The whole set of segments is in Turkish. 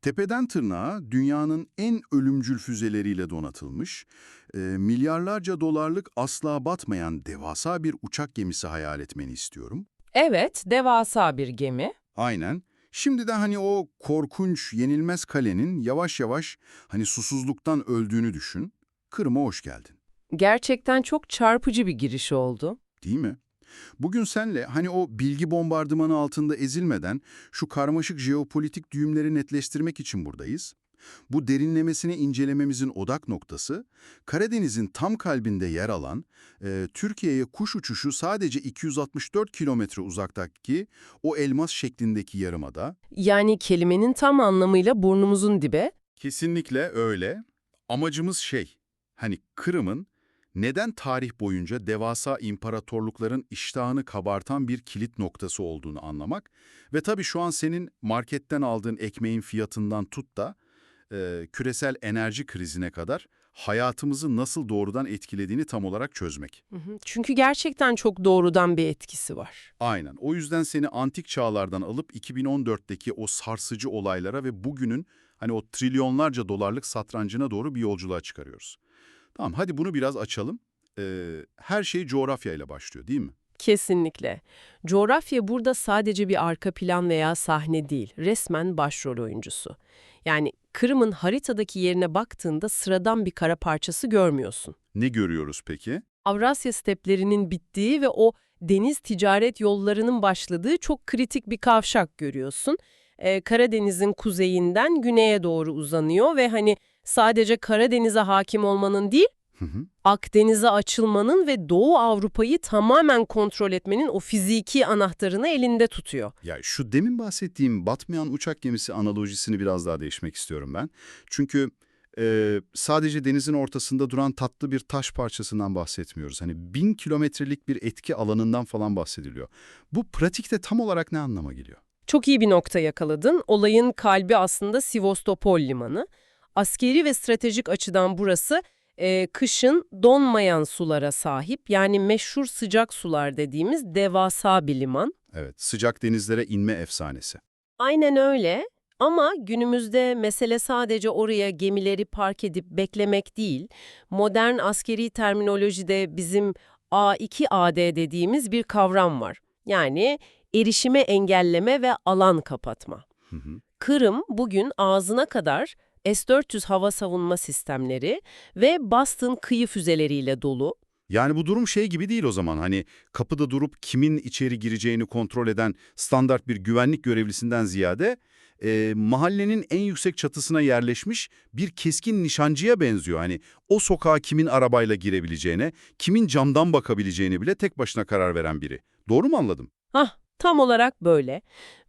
Tepeden tırnağa dünyanın en ölümcül füzeleriyle donatılmış, milyarlarca dolarlık asla batmayan devasa bir uçak gemisi hayal etmeni istiyorum. Evet, devasa bir gemi. Aynen. Şimdi de hani o korkunç, yenilmez kalenin yavaş yavaş hani susuzluktan öldüğünü düşün. Kırım'a hoş geldin. Gerçekten çok çarpıcı bir giriş oldu. Değil mi? Bugün senle hani o bilgi bombardımanı altında ezilmeden şu karmaşık jeopolitik düğümleri netleştirmek için buradayız. Bu derinlemesine incelememizin odak noktası, Karadeniz'in tam kalbinde yer alan, Türkiye'ye kuş uçuşu sadece 264 kilometre uzaktaki o elmas şeklindeki yarımada. Yani kelimenin tam anlamıyla burnumuzun dibe. Kesinlikle öyle. Amacımız hani Kırım'ın neden tarih boyunca devasa imparatorlukların iştahını kabartan bir kilit noktası olduğunu anlamak ve tabii şu an senin marketten aldığın ekmeğin fiyatından tut da küresel enerji krizine kadar hayatımızı nasıl doğrudan etkilediğini tam olarak çözmek. Çünkü gerçekten çok doğrudan bir etkisi var. Aynen. O yüzden seni antik çağlardan alıp 2014'teki o sarsıcı olaylara ve bugünün hani o trilyonlarca dolarlık satrancına doğru bir yolculuğa çıkarıyoruz. Tamam, hadi bunu biraz açalım. Her şey coğrafyayla başlıyor, değil mi? Kesinlikle. Coğrafya burada sadece bir arka plan veya sahne değil, resmen başrol oyuncusu. Yani Kırım'ın haritadaki yerine baktığında sıradan bir kara parçası görmüyorsun. Ne görüyoruz peki? Avrasya steplerinin bittiği ve o deniz ticaret yollarının başladığı çok kritik bir kavşak görüyorsun. Karadeniz'in kuzeyinden güneye doğru uzanıyor ve hani sadece Karadeniz'e hakim olmanın değil, Hı hı. Akdeniz'e açılmanın ve Doğu Avrupa'yı tamamen kontrol etmenin o fiziki anahtarını elinde tutuyor. Ya şu demin bahsettiğim batmayan uçak gemisi analojisini biraz daha değişmek istiyorum ben. Çünkü sadece denizin ortasında duran tatlı bir taş parçasından bahsetmiyoruz. Hani 1000 kilometrelik bir etki alanından falan bahsediliyor. Bu pratikte tam olarak ne anlama geliyor? Çok iyi bir nokta yakaladın. Olayın kalbi aslında Sivastopol limanı. Askeri ve stratejik açıdan burası kışın donmayan sulara sahip, yani meşhur sıcak sular dediğimiz devasa bir liman. Evet, sıcak denizlere inme efsanesi. Aynen öyle. Ama günümüzde mesele sadece oraya gemileri park edip beklemek değil. Modern askeri terminolojide bizim A2AD dediğimiz bir kavram var. Yani erişime engelleme ve alan kapatma. Hı hı. Kırım bugün ağzına kadar S-400 hava savunma sistemleri ve Boston kıyı füzeleriyle dolu. Yani bu durum şey gibi değil o zaman. Hani kapıda durup kimin içeri gireceğini kontrol eden standart bir güvenlik görevlisinden ziyade mahallenin en yüksek çatısına yerleşmiş bir keskin nişancıya benziyor. Hani o sokağa kimin arabayla girebileceğine, kimin camdan bakabileceğini bile tek başına karar veren biri. Doğru mu anladım? Tam olarak böyle.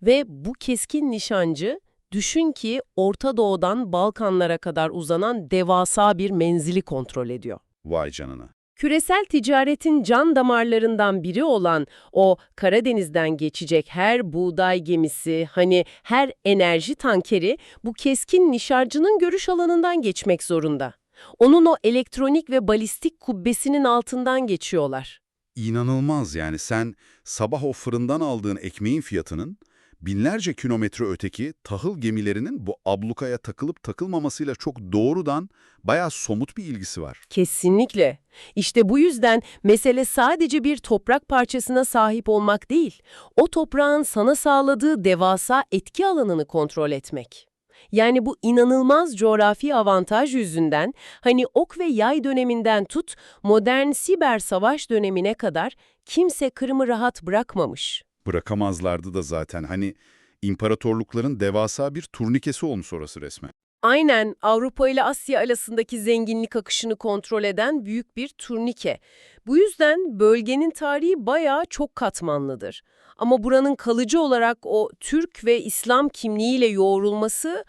Ve bu keskin nişancı, düşün ki Orta Doğu'dan Balkanlara kadar uzanan devasa bir menzili kontrol ediyor. Vay canına. Küresel ticaretin can damarlarından biri olan o Karadeniz'den geçecek her buğday gemisi, hani her enerji tankeri bu keskin nişancının görüş alanından geçmek zorunda. Onun o elektronik ve balistik kubbesinin altından geçiyorlar. İnanılmaz yani sen sabah o fırından aldığın ekmeğin fiyatının binlerce kilometre öteki tahıl gemilerinin bu ablukaya takılıp takılmamasıyla çok doğrudan bayağı somut bir ilgisi var. Kesinlikle. İşte bu yüzden mesele sadece bir toprak parçasına sahip olmak değil, o toprağın sana sağladığı devasa etki alanını kontrol etmek. Yani bu inanılmaz coğrafi avantaj yüzünden hani ok ve yay döneminden tut, modern siber savaş dönemine kadar kimse Kırım'ı rahat bırakmamış. Bırakamazlardı da zaten hani imparatorlukların devasa bir turnikesi olmuş orası resmen. Aynen, Avrupa ile Asya arasındaki zenginlik akışını kontrol eden büyük bir turnike. Bu yüzden bölgenin tarihi bayağı çok katmanlıdır. Ama buranın kalıcı olarak o Türk ve İslam kimliğiyle yoğrulması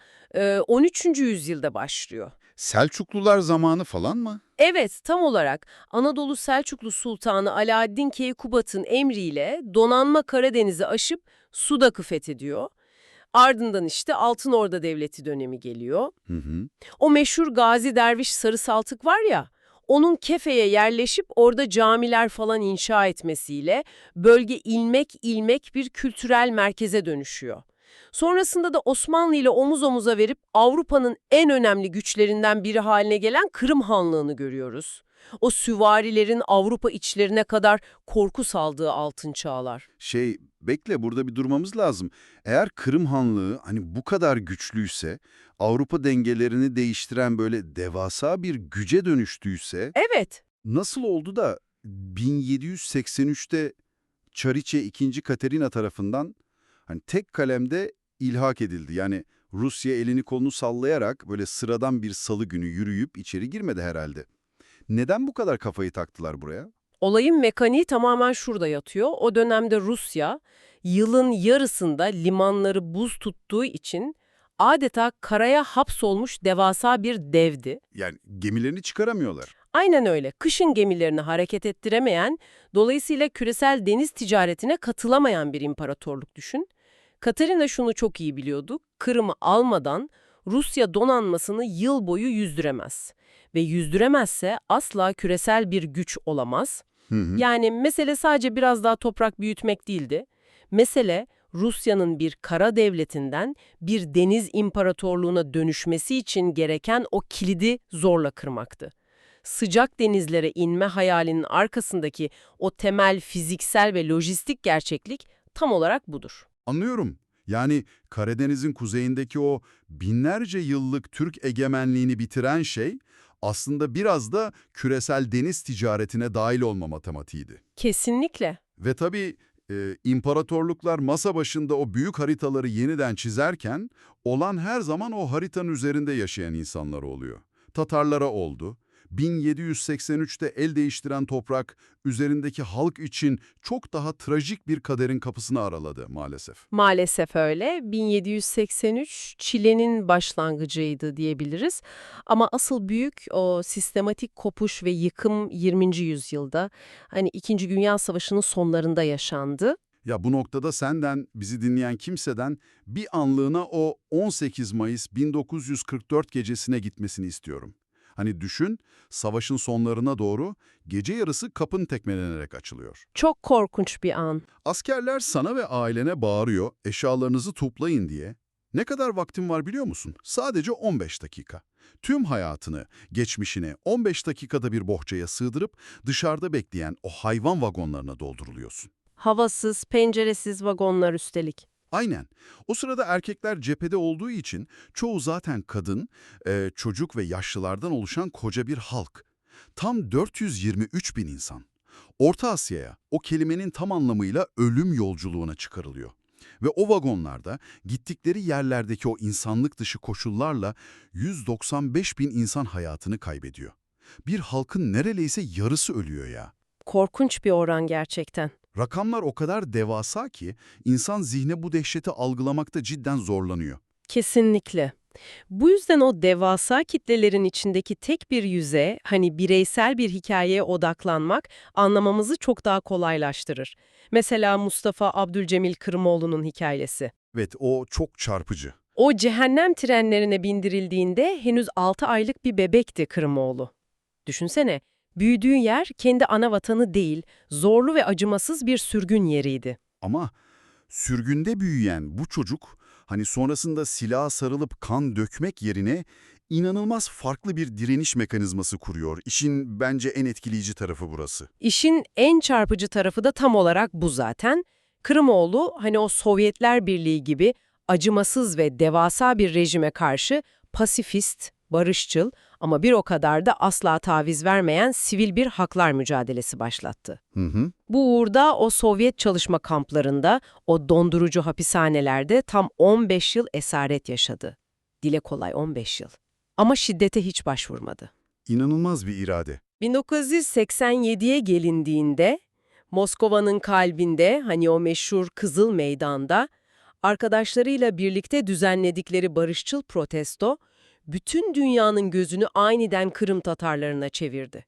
13. yüzyılda başlıyor. Selçuklular zamanı falan mı? Evet, tam olarak Anadolu Selçuklu Sultanı Alaaddin Keykubat'ın emriyle donanma Karadeniz'i aşıp Sudak'ı fethediyor. Ardından işte Altınorda Devleti dönemi geliyor. Hı hı. O meşhur Gazi Derviş Sarı Saltık var ya, onun Kefe'ye yerleşip orada camiler falan inşa etmesiyle bölge ilmek ilmek bir kültürel merkeze dönüşüyor. Sonrasında da Osmanlı ile omuz omuza verip Avrupa'nın en önemli güçlerinden biri haline gelen Kırım Hanlığı'nı görüyoruz. O süvarilerin Avrupa içlerine kadar korku saldığı altın çağlar. Bekle, burada bir durmamız lazım. Eğer Kırım Hanlığı hani bu kadar güçlüyse, Avrupa dengelerini değiştiren böyle devasa bir güce dönüştüyse, Evet, nasıl oldu da 1783'te Çariçe II. Katerina tarafından hani tek kalemde ilhak edildi? Yani Rusya elini kolunu sallayarak böyle sıradan bir salı günü yürüyüp içeri girmedi herhalde. Neden bu kadar kafayı taktılar buraya? olayın mekaniği tamamen şurada yatıyor. O dönemde Rusya, yılın yarısında limanları buz tuttuğu için adeta karaya hapsolmuş devasa bir devdi. Yani gemilerini çıkaramıyorlar. Aynen öyle. Kışın gemilerini hareket ettiremeyen, dolayısıyla küresel deniz ticaretine katılamayan bir imparatorluk düşün. Katarina şunu çok iyi biliyordu. Kırım'ı almadan Rusya donanmasını yıl boyu yüzdüremez. Ve yüzdüremezse asla küresel bir güç olamaz. Hı hı. Yani mesele sadece biraz daha toprak büyütmek değildi. Mesele Rusya'nın bir kara devletinden bir deniz imparatorluğuna dönüşmesi için gereken o kilidi zorla kırmaktı. Sıcak denizlere inme hayalinin arkasındaki o temel fiziksel ve lojistik gerçeklik tam olarak budur. Anlıyorum. Yani Karadeniz'in kuzeyindeki o binlerce yıllık Türk egemenliğini bitiren şey aslında biraz da küresel deniz ticaretine dahil olma matematiğiydi. Kesinlikle. Ve tabii imparatorluklar masa başında o büyük haritaları yeniden çizerken olan her zaman o haritanın üzerinde yaşayan insanlar oluyor. Tatarlara oldu. 1783'te el değiştiren toprak üzerindeki halk için çok daha trajik bir kaderin kapısını araladı maalesef. Maalesef öyle. 1783 çilenin başlangıcıydı diyebiliriz. Ama asıl büyük o sistematik kopuş ve yıkım 20. yüzyılda, hani İkinci Dünya Savaşı'nın sonlarında yaşandı. Ya bu noktada senden, bizi dinleyen kimseden bir anlığına o 18 Mayıs 1944 gecesine gitmesini istiyorum. Hani düşün, savaşın sonlarına doğru gece yarısı kapın tekmelenerek açılıyor. Çok korkunç bir an. Askerler sana ve ailene bağırıyor, eşyalarınızı toplayın diye. Ne kadar vaktin var biliyor musun? Sadece 15 dakika. Tüm hayatını, geçmişini 15 dakikada bir bohçaya sığdırıp dışarıda bekleyen o hayvan vagonlarına dolduruluyorsun. Havasız, penceresiz vagonlar üstelik. Aynen. O sırada erkekler cephede olduğu için çoğu zaten kadın, çocuk ve yaşlılardan oluşan koca bir halk. Tam 423 bin insan. Orta Asya'ya o kelimenin tam anlamıyla ölüm yolculuğuna çıkarılıyor. Ve o vagonlarda gittikleri yerlerdeki o insanlık dışı koşullarla 195 bin insan hayatını kaybediyor. Bir halkın neredeyse yarısı ölüyor ya. Korkunç bir oran gerçekten. Rakamlar o kadar devasa ki insan zihne bu dehşeti algılamakta cidden zorlanıyor. Kesinlikle. Bu yüzden o devasa kitlelerin içindeki tek bir yüze, hani bireysel bir hikayeye odaklanmak anlamamızı çok daha kolaylaştırır. Mesela Mustafa Abdülcemil Kırımoğlu'nun hikayesi. Evet, o çok çarpıcı. O cehennem trenlerine bindirildiğinde henüz 6 aylık bir bebekti Kırımoğlu. Düşünsene, büyüdüğü yer kendi ana vatanı değil, zorlu ve acımasız bir sürgün yeriydi. Ama sürgünde büyüyen bu çocuk, hani sonrasında silaha sarılıp kan dökmek yerine inanılmaz farklı bir direniş mekanizması kuruyor. İşin bence en etkileyici tarafı burası. İşin en çarpıcı tarafı da tam olarak bu zaten. Kırımoğlu, hani o Sovyetler Birliği gibi acımasız ve devasa bir rejime karşı pasifist, barışçıl ama bir o kadar da asla taviz vermeyen sivil bir haklar mücadelesi başlattı. Hı hı. Bu uğurda o Sovyet çalışma kamplarında, o dondurucu hapishanelerde tam 15 yıl esaret yaşadı. Dile kolay 15 yıl. Ama şiddete hiç başvurmadı. İnanılmaz bir irade. 1987'ye gelindiğinde Moskova'nın kalbinde, hani o meşhur Kızıl Meydan'da arkadaşlarıyla birlikte düzenledikleri barışçıl protesto bütün dünyanın gözünü aniden Kırım Tatarlarına çevirdi.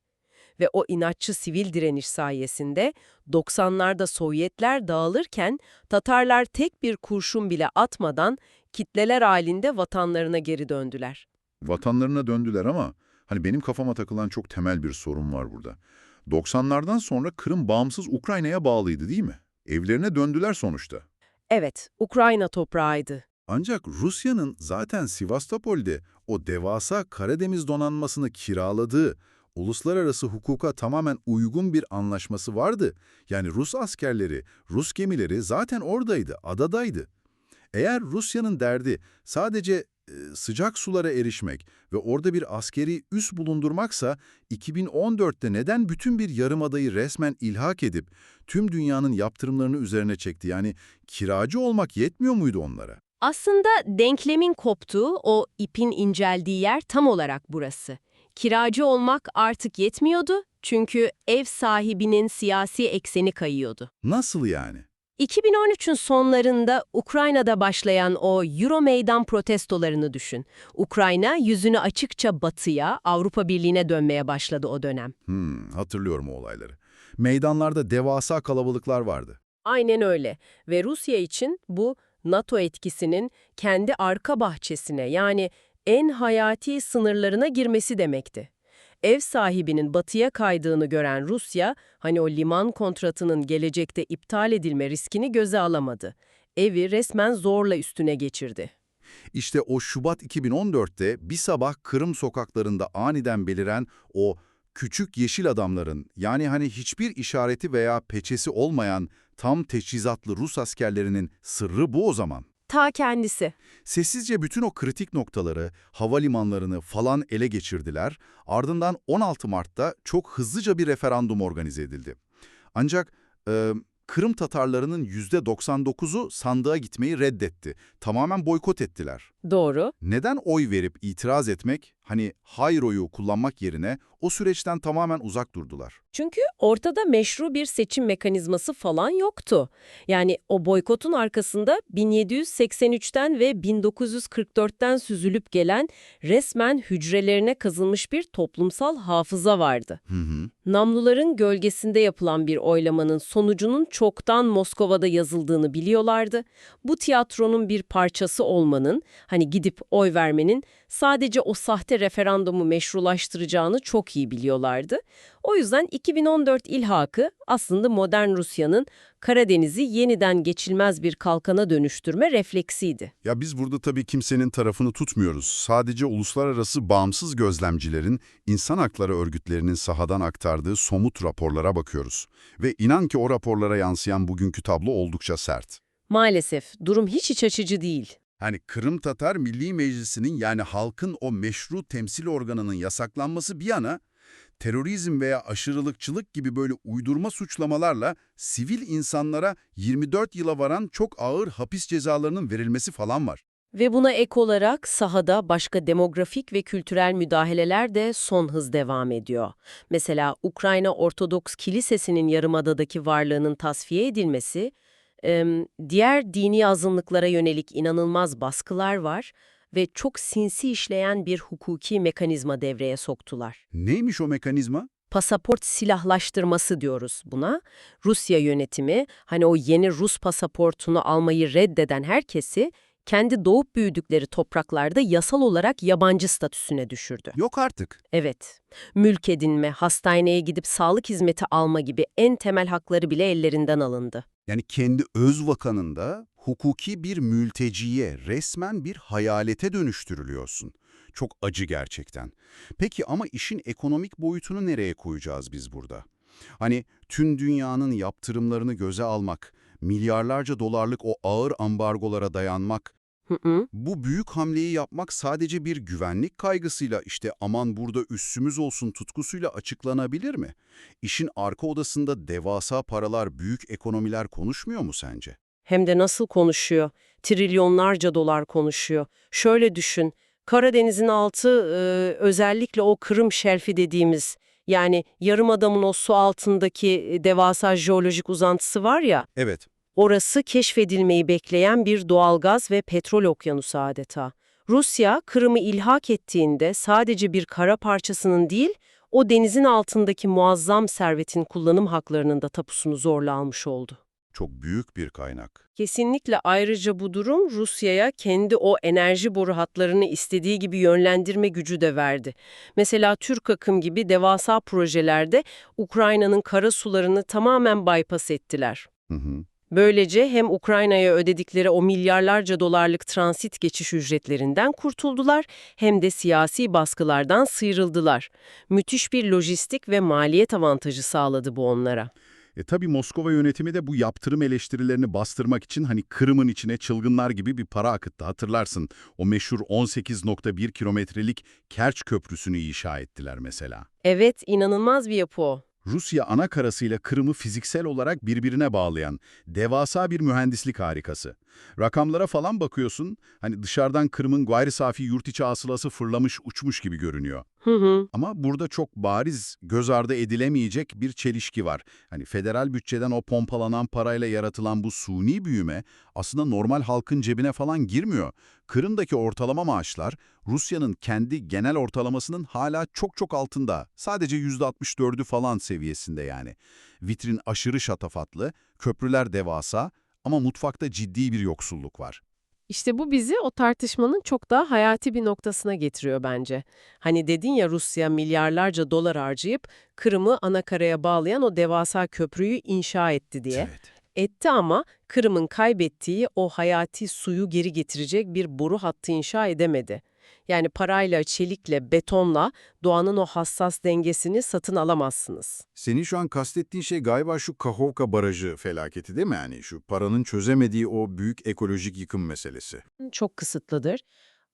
Ve o inatçı sivil direniş sayesinde 90'larda Sovyetler dağılırken Tatarlar tek bir kurşun bile atmadan kitleler halinde vatanlarına geri döndüler. Vatanlarına döndüler ama hani benim kafama takılan çok temel bir sorun var burada. 90'lardan sonra Kırım bağımsız Ukrayna'ya bağlıydı değil mi? Evlerine döndüler sonuçta. Evet, Ukrayna toprağıydı. Ancak Rusya'nın zaten Sivastopol'de o devasa Karadeniz donanmasını kiraladığı, uluslararası hukuka tamamen uygun bir anlaşması vardı. Yani Rus askerleri, Rus gemileri zaten oradaydı, adadaydı. Eğer Rusya'nın derdi sadece sıcak sulara erişmek ve orada bir askeri üs bulundurmaksa, 2014'te neden bütün bir yarımadayı resmen ilhak edip tüm dünyanın yaptırımlarını üzerine çekti? Yani kiracı olmak yetmiyor muydu onlara? Aslında denklemin koptuğu, o ipin inceldiği yer tam olarak burası. Kiracı olmak artık yetmiyordu çünkü ev sahibinin siyasi ekseni kayıyordu. Nasıl yani? 2013'ün sonlarında Ukrayna'da başlayan o Euromeydan protestolarını düşün. Ukrayna yüzünü açıkça batıya, Avrupa Birliği'ne dönmeye başladı o dönem. Hatırlıyorum o olayları. Meydanlarda devasa kalabalıklar vardı. Aynen öyle ve Rusya için bu NATO etkisinin kendi arka bahçesine yani en hayati sınırlarına girmesi demekti. Ev sahibinin batıya kaydığını gören Rusya, hani o liman kontratının gelecekte iptal edilme riskini göze alamadı. Evi resmen zorla üstüne geçirdi. İşte o Şubat 2014'te bir sabah Kırım sokaklarında aniden beliren o küçük yeşil adamların, yani hani hiçbir işareti veya peçesi olmayan tam teçhizatlı Rus askerlerinin sırrı bu o zaman. Ta kendisi. Sessizce bütün o kritik noktaları, havalimanlarını falan ele geçirdiler. Ardından 16 Mart'ta çok hızlıca bir referandum organize edildi. Ancak Kırım Tatarlarının %99'u sandığa gitmeyi reddetti. Tamamen boykot ettiler. Doğru. Neden oy verip itiraz etmek, hani hayır oyu kullanmak yerine o süreçten tamamen uzak durdular? Çünkü ortada meşru bir seçim mekanizması falan yoktu. Yani o boykotun arkasında 1783'ten ve 1944'ten süzülüp gelen resmen hücrelerine kazınmış bir toplumsal hafıza vardı. Namluların gölgesinde yapılan bir oylamanın sonucunun çoktan Moskova'da yazıldığını biliyorlardı. Bu tiyatronun bir parçası olmanın, hani gidip oy vermenin sadece o sahte referandumu meşrulaştıracağını çok iyi biliyorlardı. O yüzden 2014 ilhakı aslında modern Rusya'nın Karadeniz'i yeniden geçilmez bir kalkana dönüştürme refleksiydi. Ya biz burada tabii kimsenin tarafını tutmuyoruz. Sadece uluslararası bağımsız gözlemcilerin, insan hakları örgütlerinin sahadan aktardığı somut raporlara bakıyoruz. Ve inan ki o raporlara yansıyan bugünkü tablo oldukça sert. Maalesef durum hiç iç açıcı değil. Hani Kırım Tatar Milli Meclisi'nin, yani halkın o meşru temsil organının yasaklanması bir yana, terörizm veya aşırılıkçılık gibi böyle uydurma suçlamalarla sivil insanlara 24 yıla varan çok ağır hapis cezalarının verilmesi falan var. Ve buna ek olarak sahada başka demografik ve kültürel müdahaleler de son hız devam ediyor. Mesela Ukrayna Ortodoks Kilisesi'nin Yarımada'daki varlığının tasfiye edilmesi, diğer dini azınlıklara yönelik inanılmaz baskılar var ve çok sinsi işleyen bir hukuki mekanizma devreye soktular. Neymiş o mekanizma? Pasaport silahlaştırması diyoruz buna. Rusya yönetimi, hani o yeni Rus pasaportunu almayı reddeden herkesi, kendi doğup büyüdükleri topraklarda yasal olarak yabancı statüsüne düşürdü. Yok artık. Evet, mülk edinme, hastaneye gidip sağlık hizmeti alma gibi en temel hakları bile ellerinden alındı. Yani kendi öz vakanında hukuki bir mülteciye, resmen bir hayalete dönüştürülüyorsun. Çok acı gerçekten. Peki ama işin ekonomik boyutunu nereye koyacağız biz burada? Hani tüm dünyanın yaptırımlarını göze almak, milyarlarca dolarlık o ağır ambargolara dayanmak, bu büyük hamleyi yapmak sadece bir güvenlik kaygısıyla, işte aman burada üssümüz olsun tutkusuyla açıklanabilir mi? İşin arka odasında devasa paralar, büyük ekonomiler konuşmuyor mu sence? Hem de nasıl konuşuyor? Trilyonlarca dolar konuşuyor. Şöyle düşün, Karadeniz'in altı özellikle o Kırım şelfi dediğimiz, yani Yarımada'nın o su altındaki devasa jeolojik uzantısı var ya, Evet. orası keşfedilmeyi bekleyen bir doğalgaz ve petrol okyanusu adeta. Rusya, Kırım'ı ilhak ettiğinde sadece bir kara parçasının değil, o denizin altındaki muazzam servetin kullanım haklarının da tapusunu zorla almış oldu. Çok büyük bir kaynak. Kesinlikle, ayrıca bu durum Rusya'ya kendi o enerji boru hatlarını istediği gibi yönlendirme gücü de verdi. Mesela Türk Akım gibi devasa projelerde Ukrayna'nın kara sularını tamamen bypass ettiler. Böylece hem Ukrayna'ya ödedikleri o milyarlarca dolarlık transit geçiş ücretlerinden kurtuldular hem de siyasi baskılardan sıyrıldılar. Müthiş bir lojistik ve maliyet avantajı sağladı bu onlara. Tabii Moskova yönetimi de bu yaptırım eleştirilerini bastırmak için hani Kırım'ın içine çılgınlar gibi bir para akıttı. Hatırlarsın, o meşhur 18,1 kilometrelik Kerç Köprüsü'nü inşa ettiler mesela. Evet, inanılmaz bir yapı o. Rusya ana karasıyla Kırım'ı fiziksel olarak birbirine bağlayan devasa bir mühendislik harikası. Rakamlara falan bakıyorsun, hani dışarıdan Kırım'ın gayri safi yurt içi hasılası fırlamış uçmuş gibi görünüyor. Hı hı. Ama burada çok bariz, göz ardı edilemeyecek bir çelişki var. Hani federal bütçeden o pompalanan parayla yaratılan bu suni büyüme aslında normal halkın cebine falan girmiyor. Kırım'daki ortalama maaşlar Rusya'nın kendi genel ortalamasının hala çok çok altında. Sadece %64'ü falan seviyesinde yani. Vitrin aşırı şatafatlı, köprüler devasa ama mutfakta ciddi bir yoksulluk var. İşte bu bizi o tartışmanın çok daha hayati bir noktasına getiriyor bence. Hani dedin ya Rusya milyarlarca dolar harcayıp Kırım'ı anakaraya bağlayan o devasa köprüyü inşa etti diye. Evet. Etti ama Kırım'ın kaybettiği o hayati suyu geri getirecek bir boru hattı inşa edemedi. Yani parayla, çelikle, betonla doğanın o hassas dengesini satın alamazsınız. Senin şu an kastettiğin şey galiba şu Kahovka Barajı felaketi değil mi? Yani şu paranın çözemediği o büyük ekolojik yıkım meselesi. Çok kısıtlıdır.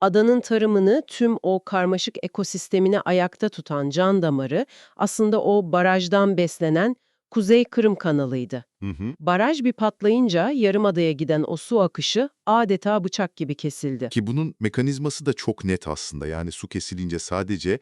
Adanın tarımını, tüm o karmaşık ekosistemini ayakta tutan can damarı aslında o barajdan beslenen Kuzey Kırım kanalıydı. Hı hı. Baraj bir patlayınca yarımadaya giden o su akışı adeta bıçak gibi kesildi. Ki bunun mekanizması da çok net aslında. Yani su kesilince sadece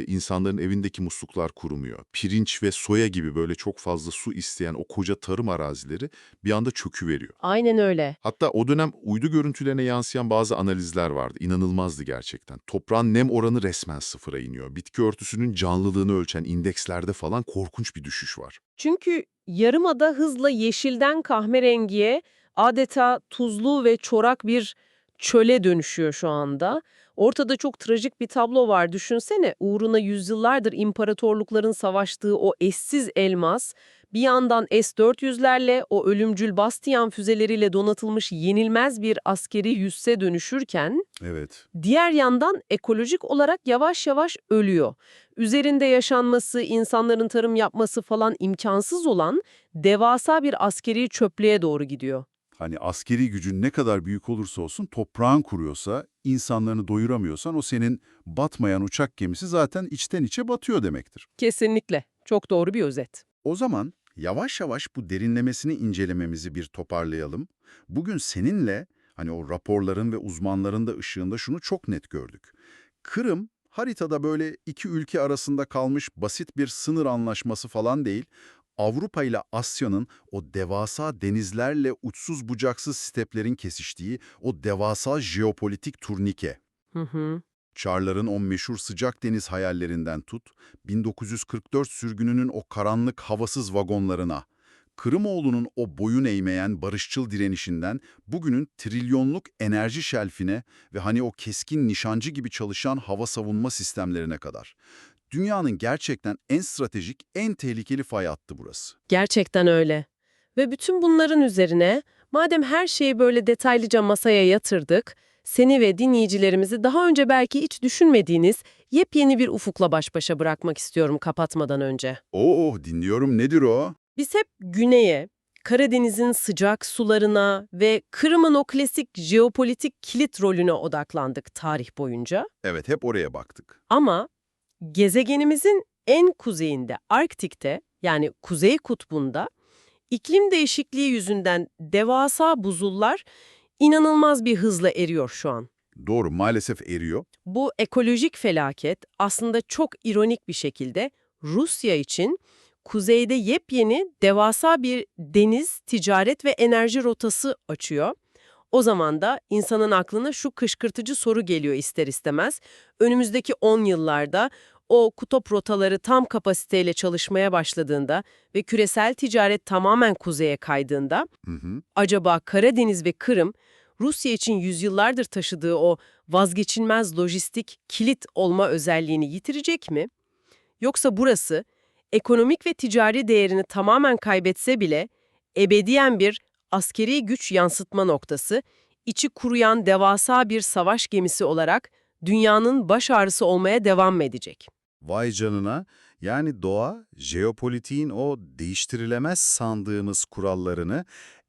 insanların evindeki musluklar kurumuyor. Pirinç ve soya gibi böyle çok fazla su isteyen o koca tarım arazileri bir anda çöküveriyor. Aynen öyle. Hatta o dönem uydu görüntülerine yansıyan bazı analizler vardı. İnanılmazdı gerçekten. Toprağın nem oranı resmen sıfıra iniyor. Bitki örtüsünün canlılığını ölçen indekslerde falan korkunç bir düşüş var. Çünkü yarımada hızla yeşilden kahverengiye adeta tuzlu ve çorak bir çöle dönüşüyor şu anda. Ortada çok trajik bir tablo var. Düşünsene uğruna yüzyıllardır imparatorlukların savaştığı o eşsiz elmas bir yandan S-400'lerle o ölümcül Bastian füzeleriyle donatılmış yenilmez bir askeri yüsse dönüşürken Evet. diğer yandan ekolojik olarak yavaş yavaş ölüyor. Üzerinde yaşanması, insanların tarım yapması falan imkansız olan devasa bir askeri çöplüğe doğru gidiyor. Hani askeri gücün ne kadar büyük olursa olsun toprağın kuruyorsa, insanlarını doyuramıyorsan o senin batmayan uçak gemisi zaten içten içe batıyor demektir. Kesinlikle. Çok doğru bir özet. O zaman yavaş yavaş bu derinlemesini incelememizi bir toparlayalım. Bugün seninle hani o raporların ve uzmanların da ışığında şunu çok net gördük. Kırım haritada böyle iki ülke arasında kalmış basit bir sınır anlaşması falan değil. Avrupa ile Asya'nın o devasa denizlerle uçsuz bucaksız steplerin kesiştiği o devasa jeopolitik turnike. Hı hı. Çarların o meşhur sıcak deniz hayallerinden tut, 1944 sürgününün o karanlık havasız vagonlarına, Kırımoğlu'nun o boyun eğmeyen barışçıl direnişinden bugünün trilyonluk enerji şelfine ve hani o keskin nişancı gibi çalışan hava savunma sistemlerine kadar. Dünyanın gerçekten en stratejik, en tehlikeli fay hattı burası. Gerçekten öyle. Ve bütün bunların üzerine, madem her şeyi böyle detaylıca masaya yatırdık, seni ve dinleyicilerimizi daha önce belki hiç düşünmediğiniz yepyeni bir ufukla baş başa bırakmak istiyorum kapatmadan önce. Oo, dinliyorum, nedir o? Biz hep güneye, Karadeniz'in sıcak sularına ve Kırım'ın o klasik jeopolitik kilit rolüne odaklandık tarih boyunca. Evet, hep oraya baktık. Ama gezegenimizin en kuzeyinde, Arktik'te yani Kuzey Kutbu'nda iklim değişikliği yüzünden devasa buzullar inanılmaz bir hızla eriyor şu an. Doğru, maalesef eriyor. Bu ekolojik felaket aslında çok ironik bir şekilde Rusya için kuzeyde yepyeni devasa bir deniz, ticaret ve enerji rotası açıyor. O zaman da insanın aklına şu kışkırtıcı soru geliyor ister istemez. Önümüzdeki 10 yıllarda o kutup rotaları tam kapasiteyle çalışmaya başladığında ve küresel ticaret tamamen kuzeye kaydığında, Hı hı. acaba Karadeniz ve Kırım, Rusya için yüzyıllardır taşıdığı o vazgeçilmez lojistik kilit olma özelliğini yitirecek mi? Yoksa burası, ekonomik ve ticari değerini tamamen kaybetse bile Ebediyen bir askeri güç yansıtma noktası, içi kuruyan devasa bir savaş gemisi olarak dünyanın baş ağrısı olmaya devam edecek. Vay canına, yani doğa, jeopolitiğin o değiştirilemez sandığımız kurallarını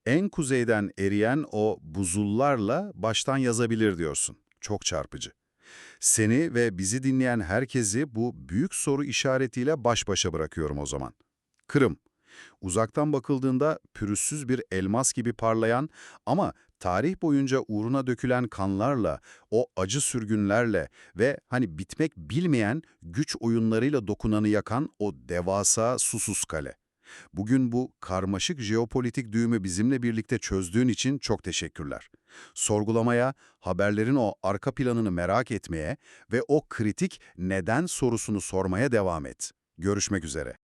en kuzeyden eriyen o buzullarla baştan yazabilir diyorsun. Çok çarpıcı. Seni ve bizi dinleyen herkesi bu büyük soru işaretiyle baş başa bırakıyorum o zaman. Kırım, uzaktan bakıldığında pürüzsüz bir elmas gibi parlayan ama tarih boyunca uğruna dökülen kanlarla, o acı sürgünlerle ve hani bitmek bilmeyen güç oyunlarıyla dokunanı yakan o devasa susuz kale. Bugün bu karmaşık jeopolitik düğümü bizimle birlikte çözdüğün için çok teşekkürler. Sorgulamaya, haberlerin o arka planını merak etmeye ve o kritik neden sorusunu sormaya devam et. Görüşmek üzere.